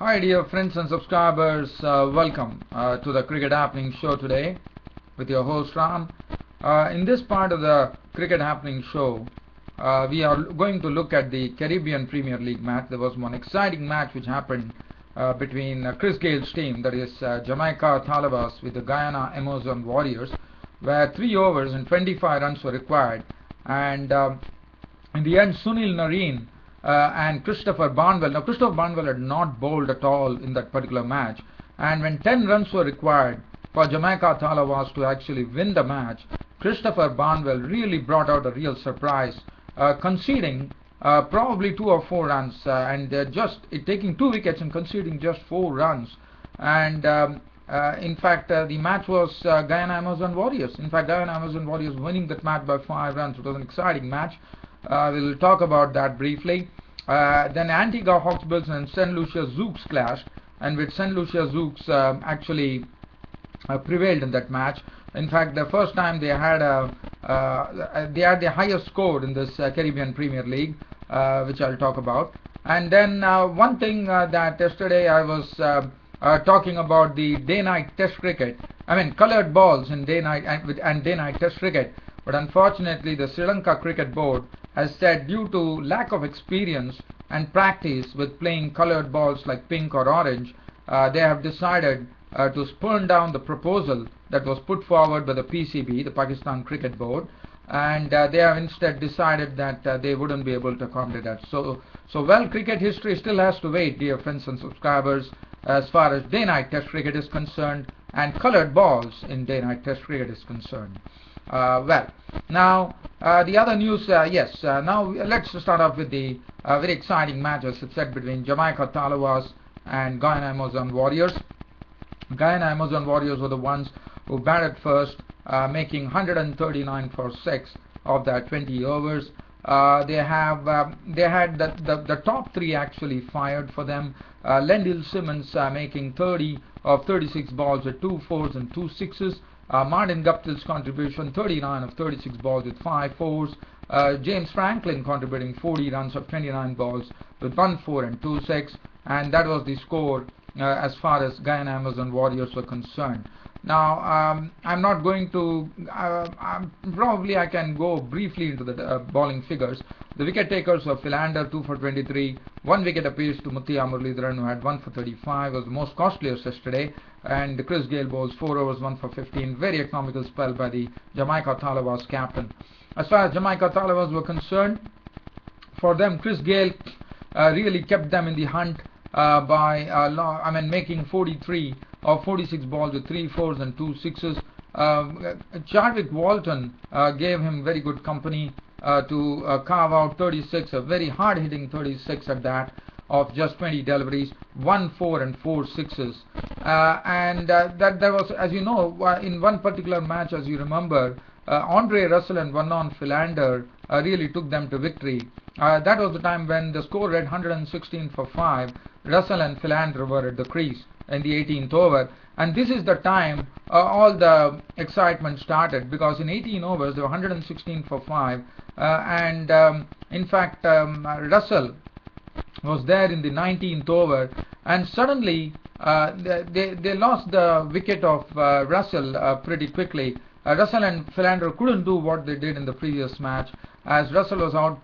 Hi dear friends and subscribers, welcome to the Cricket Happening show today with your host Ram. In this part of the Cricket Happening show, we are going to look at the Caribbean Premier League match. There was one exciting match which happened between Chris Gale's team, that is Jamaica Thalabas, with the Guyana Amazon Warriors, where 3 overs and 25 runs were required, and in the end Sunil Narine and Christopher Barnwells. Now Christopher Barnwells had not bowled at all in that particular match, and when 10 runs were required for Jamaica Thalabas to actually win the match, Christopher Barnwells really brought out a real surprise, conceding probably 2 or 4 runs, and taking 2 wickets and conceding just 4 runs. And in fact, the match was Guyana Amazon Warriors. In fact, Guyana Amazon Warriors winning that match by 5 runs. It was an exciting match. We'll talk about that briefly. Then Antigua Hawksbills and St. Lucia Zouks clashed, and with St. Lucia Zouks actually prevailed in that match. In fact, the first time they had the highest score in this Caribbean Premier League, which I'll talk about. And then one thing that yesterday I was talking about the day-night Test cricket. I mean, coloured balls in day-night and day-night Test cricket. But unfortunately, the Sri Lanka Cricket Board has said, due to lack of experience and practice with playing coloured balls like pink or orange, they have decided to spurn down the proposal that was put forward by the PCB, the Pakistan Cricket Board, and they have instead decided that they wouldn't be able to accommodate that. So well, cricket history still has to wait, dear friends and subscribers, as far as day-night Test cricket is concerned and coloured balls in day-night Test cricket is concerned. Well, now the other news, now let's start off with the very exciting match, as I said, between Jamaica Thalabas and Guyana Amazon Warriors. Guyana Amazon Warriors were the ones who batted first, making 139 for 6 of their 20 overs. They had the top 3 actually fired for them. Lendl Simmons making 30 of 36 balls with 2 fours and 2 sixes. Martin Guptill's contribution, 39 of 36 balls with 5 fours. James Franklin contributing 40 runs of 29 balls with 1 4 and 2 6, and that was the score as far as Guyana Amazon Warriors were concerned. Now I'm not going to probably I can go briefly into the bowling figures. The wicket takers were Philander, 2 for 23, 1 wicket apiece to Muthiah Muralidharan, who had 1 for 35, was the most costliest yesterday, and Chris Gale bowls 4 overs, 1 for 15. Very economical spell by the Jamaica Thalabas captain. As far as Jamaica Thalabas were concerned, for them Chris Gale really kept them in the hunt by making 43 of 46 balls with 3 fours and 2 sixes. Chadwick Walton gave him very good company to carve out 36, a very hard-hitting 36 at that, of just 20 deliveries, 1 4 and 4 sixes. And that was, as you know, in one particular match, as you remember, Andre Russell and Vernon Philander really took them to victory. That was the time when the score read 116 for 5. Russell and Philander were at the crease in the 18th over, and this is the time all the excitement started, because in 18 overs they were 116 for 5, and in fact Russell was there in the 19th over, and suddenly they lost the wicket of Russell pretty quickly. Russell and Philander couldn't do what they did in the previous match, as Russell was out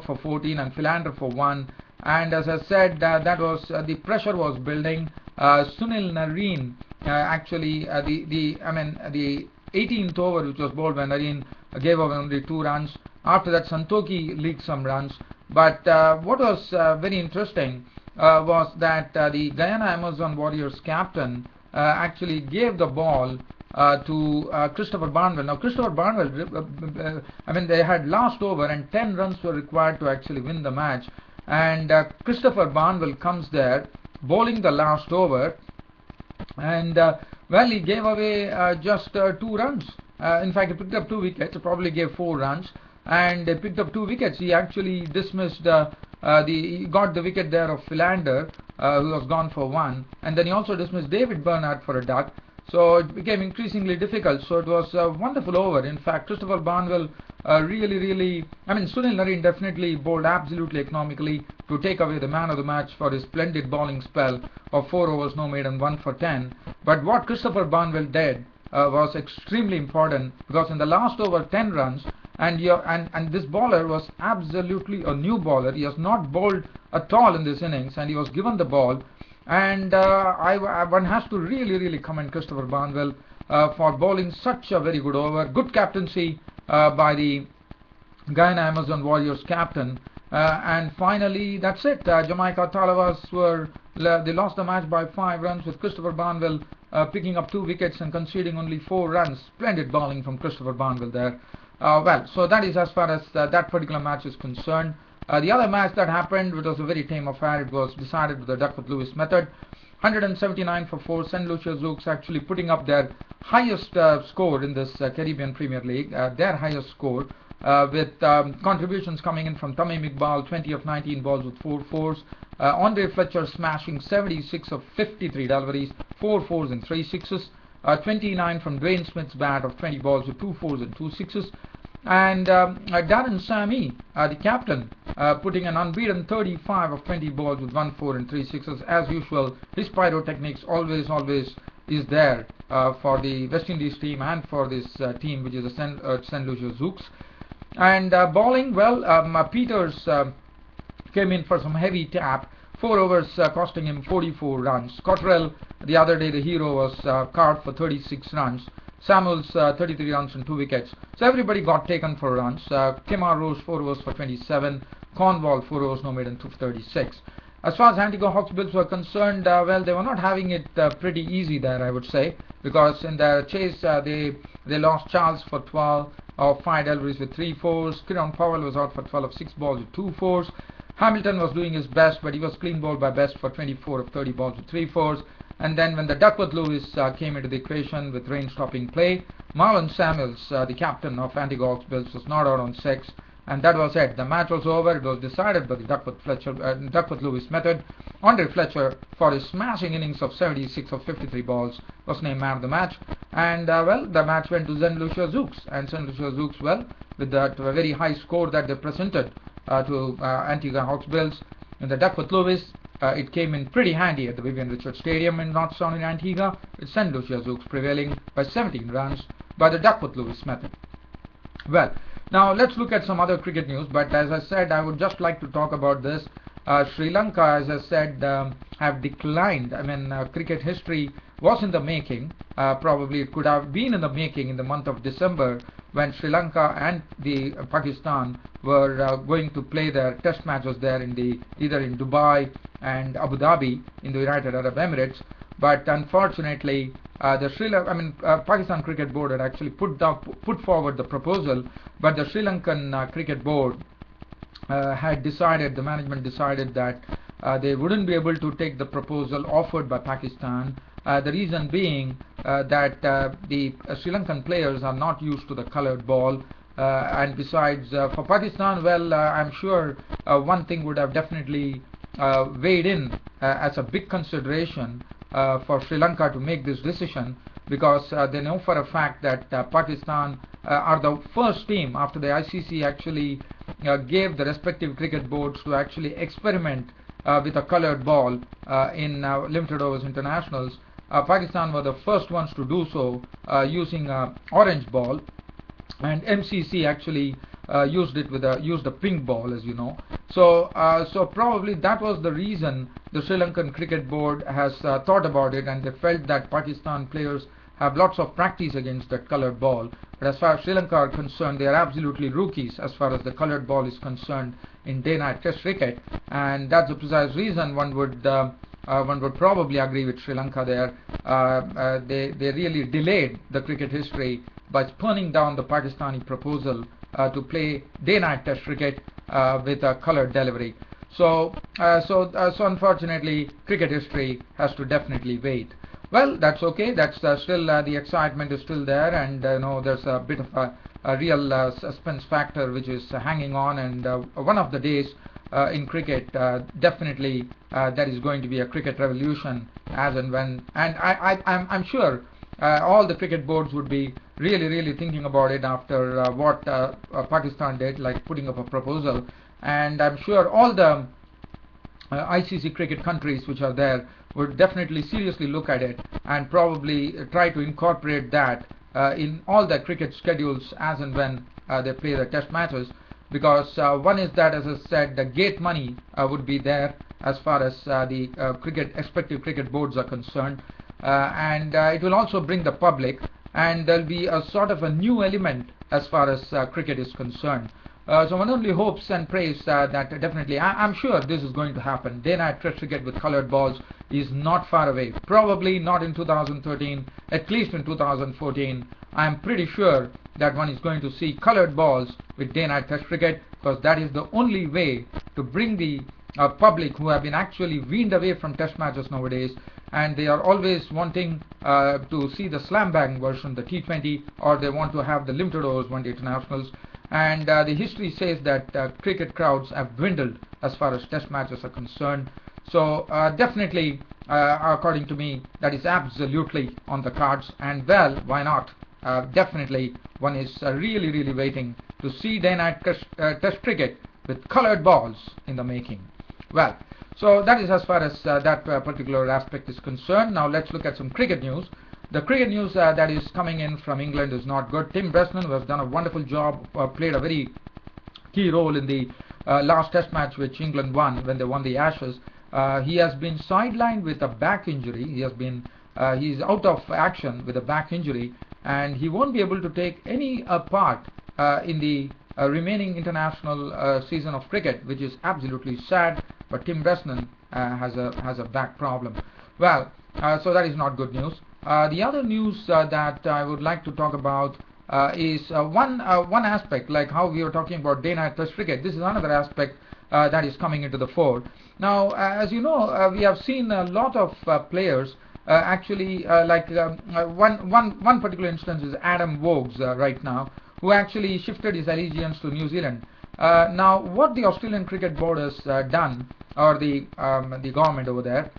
for 14 and Philander for 1. And as I said, that was the pressure was building. Sunil Narine actually the 18th over, which was bowled by Narine, gave up only 2 runs. After that, Santoki leaked some runs. But what was very interesting was that the Guyana Amazon Warriors captain actually gave the ball to Christopher Barnwells. Now Christopher Barnwells, they had last over and 10 runs were required to actually win the match, and Christopher Barnwells comes there bowling the last over, and well, he gave away just 2 runs. In fact, he picked up 2 wickets. He probably gave 4 runs, and he picked up 2 wickets. He actually dismissed he got the wicket there of Philander, who was gone for 1, and then he also dismissed David Bernard for a duck. So it became increasingly difficult. So it was a wonderful over. In fact, Christopher Barnwell really, I mean, Sunil Narine definitely bowled absolutely economically to take away the man of the match for his splendid bowling spell of 4 overs, no maiden, 1 for 10. But what Christopher Barnwell did was extremely important, because in the last over 10 runs, and this bowler was absolutely a new bowler. He has not bowled at all in this innings, and he was given the ball. And one has to really commend Christopher Barnwell for bowling such a very good over. Good captaincy by the Guyana Amazon Warriors captain. And finally, that's it. Jamaica Talawas they lost the match by 5 runs, with Christopher Barnwell picking up 2 wickets and conceding only 4 runs. Splendid bowling from Christopher Barnwell there. Well, so that is as far as that particular match is concerned. The other match that happened, which was a very tame affair, it was decided with the Duckworth-Lewis method. 179 for 4. St. Lucia Zouks actually putting up their highest score in this Caribbean Premier League, their highest score, with contributions coming in from Tamim Iqbal, 20 of 19 balls with 4 fours. Andre Fletcher smashing 76 of 53 deliveries, 4 fours and 3 sixes. 29 from Dwayne Smith's bat of 20 balls with 2 fours and 2 sixes. And Darren Sammy, the captain, putting an unbeaten 35 of 20 balls with 1 4 and 3 sixes. As usual, his pyrotechnics always is there for the West Indies team and for this team, which is the St. Lucia Zouks. And bowling, well, Peters came in for some heavy tap. 4 overs costing him 44 runs. Cottrell, the other day, the hero, was carved for 36 runs. Samuels, 33 runs and 2 wickets. So everybody got taken for runs. Kemar Rose, 4 overs for 27. Cornwall, 4 overs, no maiden, 36. As far as Antigua Hawksbills were concerned, well, they were not having it pretty easy there, I would say, because in their chase, they lost Charles for 12 of 5 deliveries with 3 fours. Kieran Powell was out for 12 of 6 balls with 2 fours. Hamilton was doing his best, but he was clean bowled by Best for 24 of 30 balls with 3 fours. And then when the Duckworth-Lewis came into the equation with rain-stopping play, Marlon Samuels, the captain of Antigua Hawksbills, was not out on 6. And that was it. The match was over. It was decided by the Duckworth-Lewis method. Andre Fletcher, for his smashing innings of 76 of 53 balls, was named man of the match. And, well, the match went to St. Lucia Zouks. And St. Lucia Zouks, well, with that very high score that they presented to Antigua Hawksbills in the Duckworth-Lewis, it came in pretty handy at the Vivian Richards Stadium in North Sound in Antigua, with St. Lucia Zouks prevailing by 17 runs by the Duckworth-Lewis method. Well, now let's look at some other cricket news, but as I said, I would just like to talk about this. Sri Lanka, as I said, have declined. I mean, cricket history was in the making. Probably it could have been in the making in the month of December, when Sri Lanka and the Pakistan were going to play their test matches there in either in Dubai and Abu Dhabi in the United Arab Emirates. But unfortunately, the Pakistan Cricket Board had actually put forward the proposal, but the Sri Lankan Cricket Board had decided, the management decided that they wouldn't be able to take the proposal offered by Pakistan. The reason being that the Sri Lankan players are not used to the colored ball, and besides, for Pakistan, well, I'm sure one thing would have definitely weighed in as a big consideration for Sri Lanka to make this decision, because they know for a fact that Pakistan are the first team after the ICC actually gave the respective cricket boards to actually experiment with a colored ball in limited overs internationals. Pakistan were the first ones to do so using orange ball, and MCC actually used a pink ball, as you know. So probably that was the reason the Sri Lankan Cricket Board has thought about it, and they felt that Pakistan players have lots of practice against that colored ball. But as far as Sri Lanka are concerned, they are absolutely rookies as far as the colored ball is concerned in day-night test cricket, and that's the precise reason one would probably agree with Sri Lanka there. They really delayed the cricket history by turning down the Pakistani proposal to play day-night test cricket with a colored delivery. So unfortunately, cricket history has to definitely wait. Well, that's okay. That's still the excitement is still there, and there's a bit of a real suspense factor which is hanging on. And one of the days in cricket, definitely there is going to be a cricket revolution as and when. And I'm sure all the cricket boards would be really thinking about it after what Pakistan did, like putting up a proposal. And I'm sure all the ICC cricket countries which are there would definitely seriously look at it and probably try to incorporate that in all their cricket schedules as and when they play the test matches, because one is that, as I said, the gate money would be there as far as the respective cricket boards are concerned, and it will also bring the public, and there'll be a sort of a new element as far as cricket is concerned. So one only hopes and prays that definitely, I'm sure this is going to happen. Day-night test cricket with colored balls is not far away. Probably not in 2013, at least in 2014. I'm pretty sure that one is going to see colored balls with day-night test cricket, because that is the only way to bring the public, who have been actually weaned away from test matches nowadays, and they are always wanting to see the slam bang version, the T20, or they want to have the limited overs one-day internationals. And the history says that cricket crowds have dwindled as far as test matches are concerned. So definitely, according to me, that is absolutely on the cards. And well, why not? Definitely, one is really waiting to see day-night test cricket with colored balls in the making. Well, so that is as far as that particular aspect is concerned. Now let's look at some cricket news. The cricket news that is coming in from England is not good. Tim Bresnan, who has done a wonderful job, played a very key role in the last test match which England won when they won the Ashes. He has been sidelined with a back injury. He's out of action with a back injury, and he won't be able to take any part in the remaining international season of cricket, which is absolutely sad. But Tim Bresnan has a back problem. Well, so that is not good news. The other news that I would like to talk about is one aspect, like how we were talking about day-night test cricket. This is another aspect that is coming into the fore. Now, as you know, we have seen a lot of players actually, one particular instance is Adam Vogts right now, who actually shifted his allegiance to New Zealand. Now, what the Australian Cricket Board has done, or the government over there,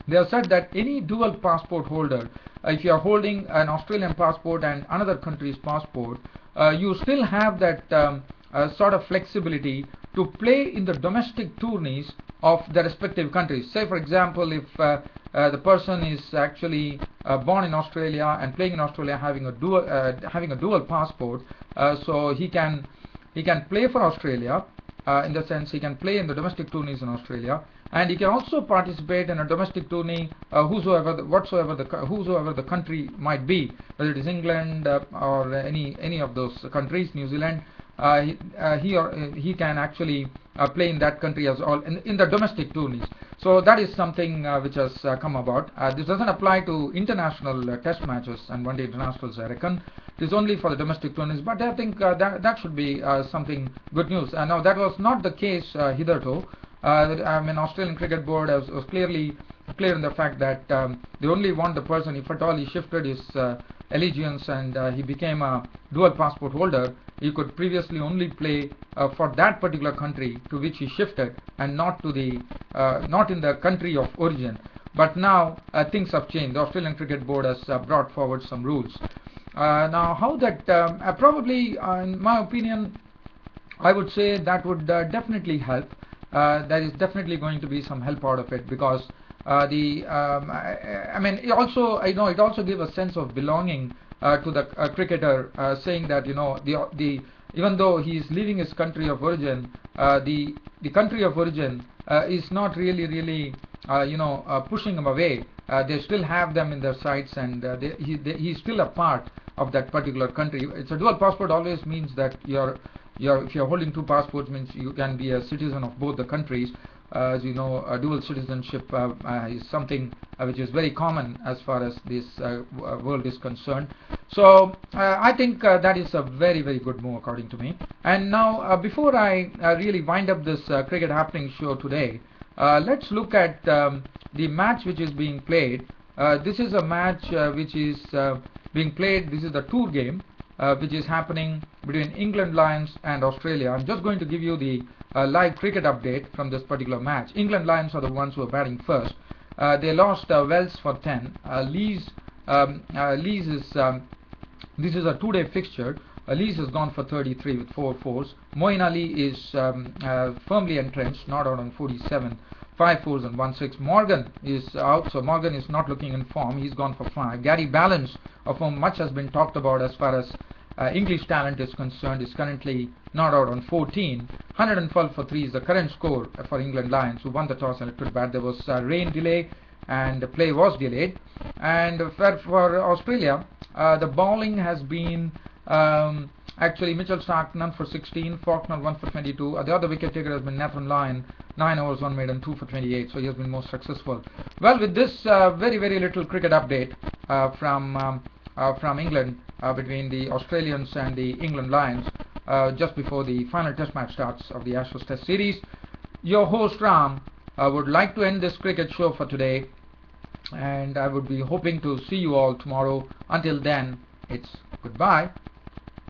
they have said that any dual passport holder, if you are holding an Australian passport and another country's passport, you still have that sort of flexibility to play in the domestic tourneys of the respective countries. Say, for example, if the person is actually born in Australia and playing in Australia, having a dual passport, so he can play for Australia. In the sense, he can play in the domestic tourneys in Australia, and he can also participate in a domestic tourney, whosoever the country might be, whether it is England or any of those countries, New Zealand. He can actually play in that country as all in the domestic tourneys. So that is something which has come about. This doesn't apply to international test matches and one-day internationals, I reckon. It is only for the domestic tourneys, but I think that should be something good news. Now, that was not the case hitherto. Australian Cricket Board was clearly clear in the fact that they only want the person, if at all he shifted his allegiance and he became a dual passport holder, he could previously only play for that particular country to which he shifted, and not in the country of origin. But now things have changed. The Australian Cricket Board has brought forward some rules. Now, how that probably, in my opinion, I would say that would definitely help. There is definitely going to be some help out of it, because it also gives a sense of belonging to the cricketer, saying that even though he is leaving his country of origin, the country of origin is not really pushing him away. They still have them in their sights, and he's still a part of that particular country. It's a dual passport always means that if you're holding two passports, means you can be a citizen of both the countries. As you know, dual citizenship is something which is very common as far as this world is concerned. So I think that is a very good move, according to me. And now, before I really wind up this Cricket Happening show today, let's look at the match which is being played. This is a match which is being played. This is the tour game which is happening between England Lions and Australia. I'm just going to give you the live cricket update from this particular match. England Lions are the ones who are batting first. They lost Wells for 10, Lees This is a 2-day fixture. Lees has gone for 33 with 4 fours. Moeen Ali is firmly entrenched, not out on 47, 5 fours and 1 6. Morgan is out, so Morgan is not looking in form. He's gone for 5. Gary Balance, of whom much has been talked about as far as English talent is concerned, is currently not out on 14. 112 for 3 is the current score for England Lions, who won the toss and elected to bat. There was rain delay and the play was delayed. And for Australia, the bowling has been actually Mitchell Starc none for 16, Faulkner 1 for 22. The other wicket taker has been Nathan Lyon, 9 overs 1 maiden 2 for 28, so he has been most successful. Well, with this very little cricket update from England between the Australians and the England Lions just before the final test match starts of the Ashes Test Series, your host Ram would like to end this cricket show for today, and I would be hoping to see you all tomorrow. Until then, it's goodbye.